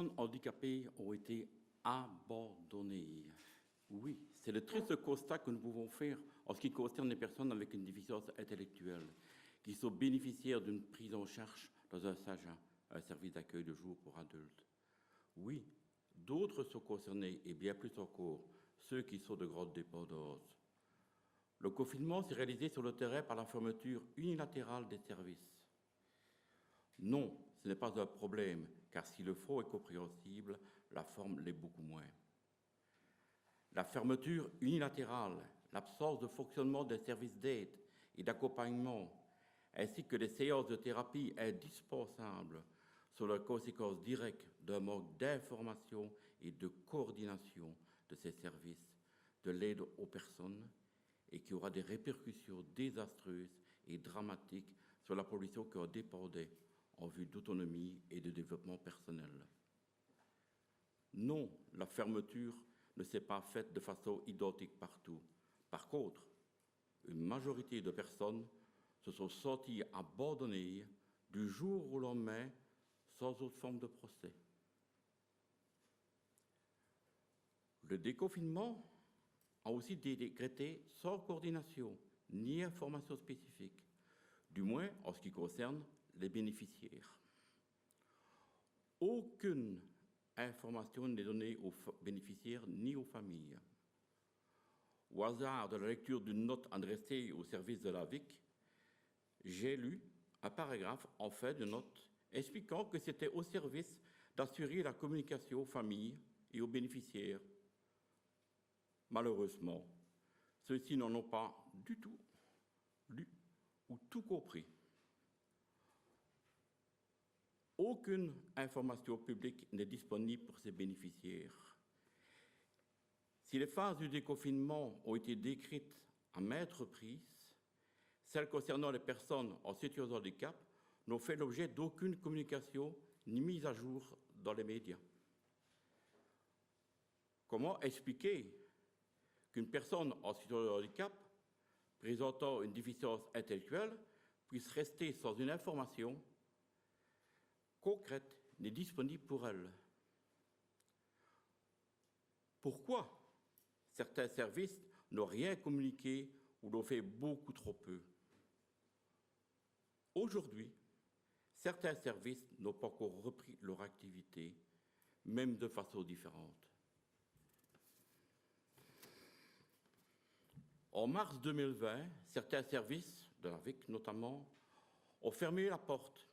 personnes handicapées ont été abandonnées. Oui, c'est le triste constat que nous pouvons faire en ce qui concerne les personnes avec une déficience intellectuelle qui sont bénéficiaires d'une prise en charge dans un service d'accueil de jour pour adultes. Oui, d'autres sont concernés, et bien plus encore, ceux qui sont de grande dépendance. Le confinement s'est réalisé sur le terrain par la fermeture unilatérale des services. Non, ce n'est pas un problème, car si le fond est compréhensible, la forme l'est beaucoup moins. La fermeture unilatérale, l'absence de fonctionnement des services d'aide et d'accompagnement, ainsi que les séances de thérapie indispensables, sont la conséquence directe d'un manque d'information et de coordination de ces services, de l'aide aux personnes, et qui aura des répercussions désastreuses et dramatiques sur la population qui en dépendait en vue d'autonomie et de développement personnel. Non, la fermeture ne s'est pas faite de façon identique partout. Par contre, une majorité de personnes se sont senties abandonnées du jour au lendemain sans autre forme de procès. Le déconfinement a aussi été décrété sans coordination ni information spécifique, du moins en ce qui concerne les bénéficiaires. Aucune information n'est donnée aux bénéficiaires ni aux familles. Au hasard de la lecture d'une note adressée au service de la VIC, j'ai lu un paragraphe en fin de note expliquant que c'était au service d'assurer la communication aux familles et aux bénéficiaires. Malheureusement, ceux-ci n'en ont pas du tout lu ou tout compris. Aucune information publique n'est disponible pour ces bénéficiaires. Si les phases du déconfinement ont été décrites à maintes reprises, celles concernant les personnes en situation de handicap n'ont fait l'objet d'aucune communication ni mise à jour dans les médias. Comment expliquer qu'une personne en situation de handicap présentant une déficience intellectuelle puisse rester sans une information concrète ni disponible pour elle? Pourquoi certains services n'ont rien communiqué ou l'ont fait beaucoup trop peu? Aujourd'hui, certains services n'ont pas encore repris leur activité, même de façon différente. En mars 2020, certains services, de la VIC notamment, ont fermé la porte,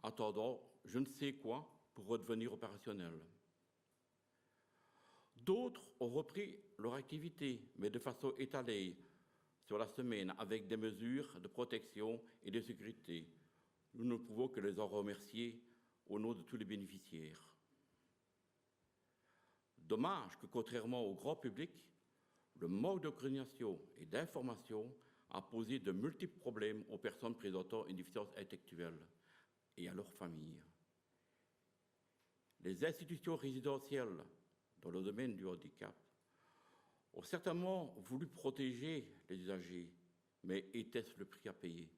attendant je ne sais quoi pour redevenir opérationnels. D'autres ont repris leur activité, mais de façon étalée sur la semaine, avec des mesures de protection et de sécurité. Nous ne pouvons que les en remercier au nom de tous les bénéficiaires. Dommage que, contrairement au grand public, le manque de coordination et d'information a posé de multiples problèmes aux personnes présentant une déficience intellectuelle et à leurs familles. Les institutions résidentielles dans le domaine du handicap ont certainement voulu protéger les usagers, mais était-ce le prix à payer?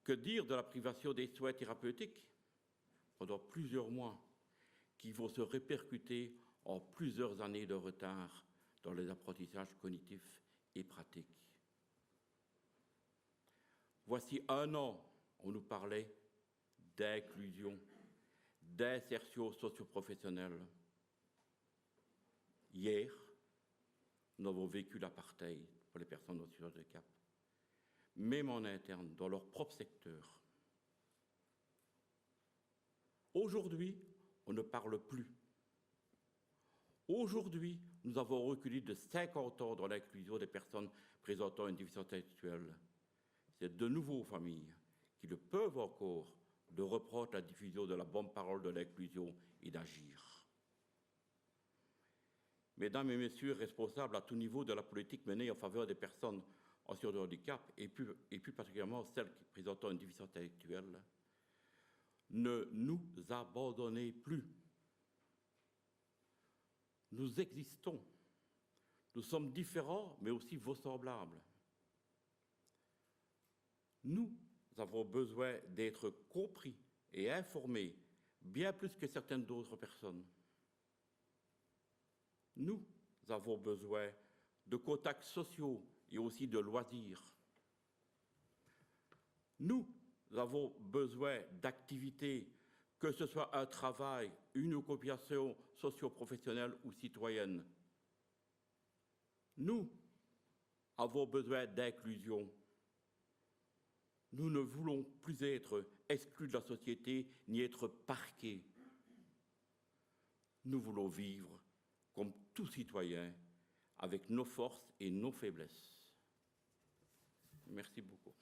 Que dire de la privation des soins thérapeutiques pendant plusieurs mois qui vont se répercuter en plusieurs années de retard dans les apprentissages cognitifs et pratiques? Voici un an, on nous parlait d'inclusion, d'insertion socio-professionnelle. Hier, nous avons vécu l'apartheid pour les personnes en situation de handicap, même en interne, dans leur propre secteur. Aujourd'hui, on ne parle plus. Aujourd'hui, nous avons reculé de 50 ans dans l'inclusion des personnes présentant une déficience intellectuelle. C'est de nouveau aux familles qui le peuvent encore de reprendre la diffusion de la bonne parole de l'inclusion et d'agir. Mesdames et messieurs, responsables à tout niveau de la politique menée en faveur des personnes en situation de handicap, et plus particulièrement celles présentant une déficience intellectuelle, ne nous abandonnez plus. Nous existons. Nous sommes différents, mais aussi vos semblables. Nous avons besoin d'être compris et informés bien plus que certaines d'autres personnes. Nous avons besoin de contacts sociaux et aussi de loisirs. Nous avons besoin d'activités, que ce soit un travail, une occupation socio-professionnelle ou citoyenne. Nous avons besoin d'inclusion. Nous ne voulons plus être exclus de la société ni être parqués. Nous voulons vivre comme tout citoyen avec nos forces et nos faiblesses. Merci beaucoup.